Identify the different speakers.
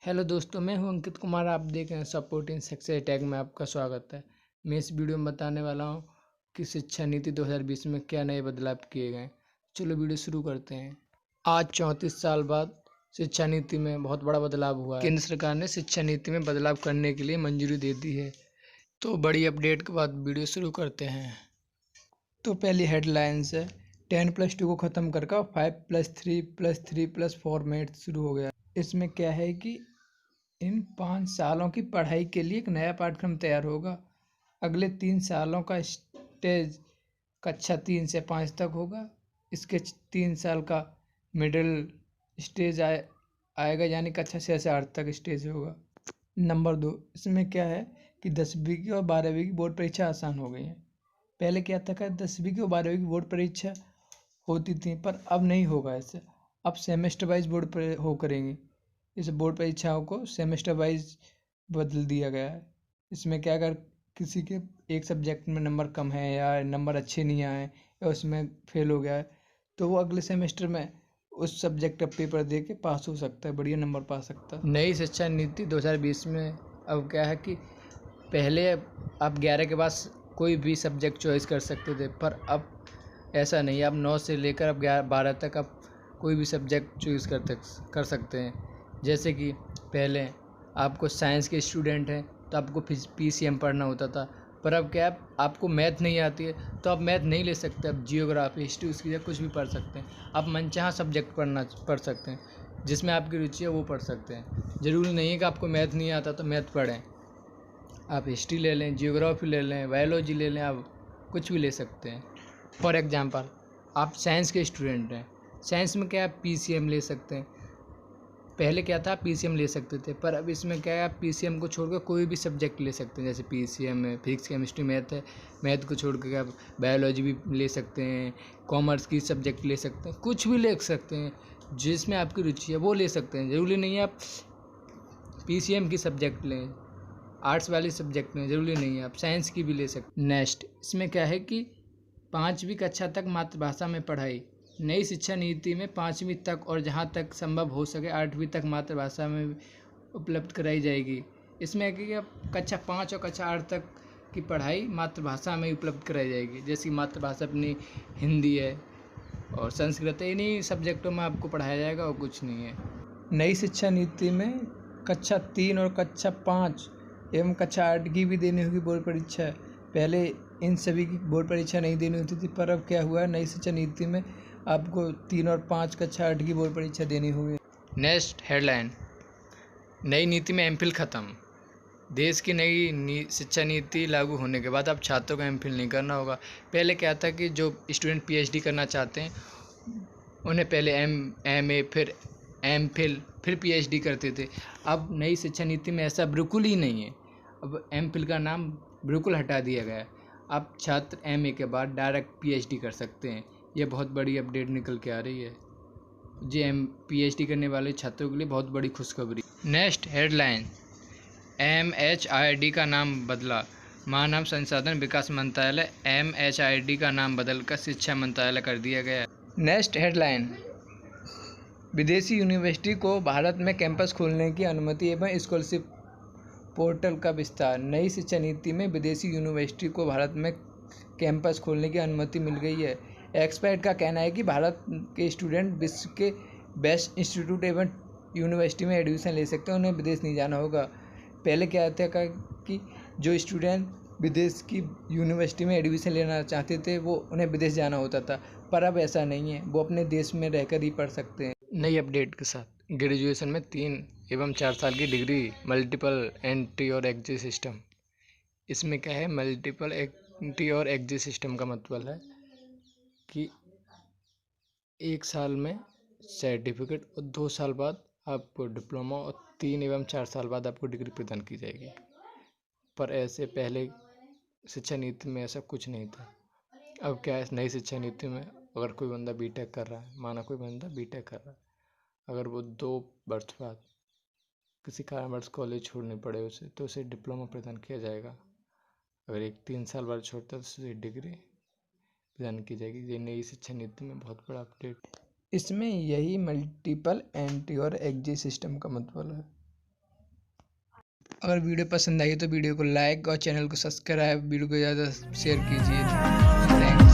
Speaker 1: Hello दोस्तों, मैं हूं अंकित कुमार। आप देख रहे हैं सपोर्टिंग सक्सेस टैग में आपका स्वागत है। मैं इस वीडियो में बताने वाला हूं कि शिक्षा नीति 2020 में क्या नए बदलाव किए गए। चलो वीडियो शुरू करते हैं। आज 34 साल बाद शिक्षा नीति में बहुत बड़ा बदलाव हुआ है। केंद्र सरकार ने शिक्षा नीति में बदलाव करने के लिए मंजूरी दे दी है। तो बड़ी अपडेट के बाद वीडियो शुरू करते हैं। तो पहली हेडलाइंस है 10+2 को ख़त्म करके 5+3+3+4 फॉर्मेट शुरू हो गया। इसमें क्या है कि इन 5 सालों की पढ़ाई के लिए एक नया पाठ्यक्रम तैयार होगा। अगले 3 सालों का स्टेज कक्षा 3 से 5 तक होगा। इसके 3 साल का मिडिल स्टेज आएगा, यानी कक्षा 6 से 8 तक स्टेज होगा। नंबर 2, इसमें क्या है कि 10वीं की और 12वीं की बोर्ड परीक्षा आसान हो गई है। पहले क्या था कि 10वीं की और 12वीं की बोर्ड परीक्षा होती थी, पर अब नहीं होगा ऐसे। अब सेमेस्टर वाइज बोर्ड पर हो करेंगी। इस बोर्ड परीक्षाओं को सेमेस्टर वाइज बदल दिया गया है। इसमें क्या, अगर किसी के एक सब्जेक्ट में नंबर कम है या नंबर अच्छे नहीं आए या उसमें फेल हो गया है, तो वो अगले सेमेस्टर में उस सब्जेक्ट का पेपर दे के पास हो सकता है, बढ़िया नंबर पा सकता है। नई शिक्षा नीति 2020 में अब क्या है कि पहले आप 11 के बाद कोई भी सब्जेक्ट चॉइस कर सकते थे, पर अब ऐसा नहीं है। अब 9 से लेकर अब 12 तक आप कोई भी सब्जेक्ट चूज़ कर सकते हैं। जैसे कि पहले आपको साइंस के स्टूडेंट हैं तो आपको पीसीएम पढ़ना होता था, पर अब क्या है, आपको मैथ नहीं आती है तो आप मैथ नहीं ले सकते। अब जियोग्राफी, हिस्ट्री, उसकी जगह कुछ भी पढ़ सकते हैं। आप मनचाहा सब्जेक्ट पढ़ सकते हैं, जिसमें आपकी रुचि है वो पढ़ सकते हैं। ज़रूरी नहीं है कि आपको मैथ नहीं आता तो मैथ पढ़ें। आप हिस्ट्री ले लें, जियोग्राफी ले लें, बायोलॉजी ले लें, आप कुछ भी ले सकते हैं। फॉर एग्ज़ाम्पल, आप साइंस के स्टूडेंट हैं, साइंस में क्या आप पीसीएम ले सकते हैं। पहले क्या था, पीसीएम ले सकते थे, पर अब इसमें क्या है, आप पीसीएम को छोड़कर कोई भी सब्जेक्ट ले सकते हैं। जैसे पीसीएम है, फिजिक्स, केमिस्ट्री, मैथ है। मैथ को छोड़ कर आप बायोलॉजी भी ले सकते हैं, कॉमर्स की सब्जेक्ट ले सकते हैं, कुछ भी ले सकते हैं। जिसमें आपकी रुचि है वो ले सकते हैं। ज़रूरी नहीं है आप पीसीएम की सब्जेक्ट लें, आर्ट्स वाली सब्जेक्ट में ज़रूरी नहीं है, आप साइंस की भी ले सकते हैं। नेक्स्ट, इसमें क्या है कि 5वीं कक्षा तक मातृभाषा में पढ़ाई। नई शिक्षा नीति में 5वीं तक और जहां तक संभव हो सके 8वीं तक मातृभाषा में उपलब्ध कराई जाएगी। इसमें कि अब कक्षा 5 और कक्षा 8 तक की पढ़ाई मातृभाषा में उपलब्ध कराई जाएगी। जैसी मातृभाषा अपनी हिंदी है और संस्कृत है, इन्हीं सब्जेक्टों में आपको पढ़ाया जाएगा और कुछ नहीं है। नई शिक्षा नीति में कक्षा 3 और कक्षा 5 एवं कक्षा 8 की भी देनी होगी बोर्ड परीक्षा। पहले इन सभी की बोर्ड परीक्षा नहीं देनी होती थी, पर अब क्या हुआ है, नई शिक्षा नीति में आपको 3 और 5 कक्षा 8 की बोर्ड परीक्षा देनी होगी। नेक्स्ट हेडलाइन, नई नीति में एमफिल खत्म। देश की नई शिक्षा नीति लागू होने के बाद अब छात्रों को एमफिल नहीं करना होगा। पहले क्या था कि जो स्टूडेंट पीएचडी करना चाहते हैं उन्हें पहले एमए, फिर एमफिल, फिर पीएचडी करते थे। अब नई शिक्षा नीति में ऐसा बिल्कुल ही नहीं है। अब एमफिल का नाम बिल्कुल हटा दिया गया है। अब छात्र एमए के बाद डायरेक्ट पीएचडी कर सकते हैं। ये बहुत बड़ी अपडेट निकल के आ रही है, जो पीएचडी करने वाले छात्रों के लिए बहुत बड़ी खुशखबरी। नेक्स्ट हेडलाइन, एमएचआरडी का नाम बदला। मानव संसाधन विकास मंत्रालय एमएचआरडी का नाम बदलकर शिक्षा मंत्रालय कर दिया गया। नेक्स्ट हेडलाइन, विदेशी यूनिवर्सिटी को भारत में कैंपस खोलने की अनुमति एवं स्कॉलरशिप पोर्टल का विस्तार। नई शिक्षा नीति में विदेशी यूनिवर्सिटी को भारत में कैंपस खोलने की अनुमति मिल गई है। एक्सपर्ट का कहना है कि भारत के स्टूडेंट विश्व के बेस्ट इंस्टीट्यूट एवं यूनिवर्सिटी में एडमिशन ले सकते हैं, उन्हें विदेश नहीं जाना होगा। पहले क्या था कि जो स्टूडेंट विदेश की यूनिवर्सिटी में एडमिशन लेना चाहते थे वो उन्हें विदेश जाना होता था, पर अब ऐसा नहीं है, वो अपने देश में रहकर ही पढ़ सकते हैं। नई अपडेट के साथ ग्रेजुएशन में 3 एवं 4 साल की डिग्री, मल्टीपल एंट्री और एग्जिट सिस्टम। इसमें क्या है, मल्टीपल एंट्री और एग्जिट सिस्टम का मतलब है कि 1 साल में सर्टिफिकेट और 2 साल बाद आपको डिप्लोमा और 3 एवं 4 साल बाद आपको डिग्री प्रदान की जाएगी। पर ऐसे पहले शिक्षा नीति में ऐसा कुछ नहीं था। अब क्या है, नई शिक्षा नीति में अगर कोई बंदा बीटेक कर रहा है, माना कोई बंदा बीटेक कर रहा है, अगर वो 2 वर्ष बाद किसी कारणवश कॉलेज छोड़नी पड़े उसे, तो उसे डिप्लोमा प्रदान किया जाएगा। अगर एक 3 साल बाद छोड़ता है तो उसे डिग्री प्रदान की जाएगी। ये नई शिक्षा नीति में बहुत बड़ा अपडेट। इसमें यही मल्टीपल एंट्री और एग्जिट सिस्टम का मतलब है। अगर वीडियो पसंद आई तो वीडियो को लाइक और चैनल को सब्सक्राइब, वीडियो को ज़्यादा शेयर कीजिए। थैंक्स।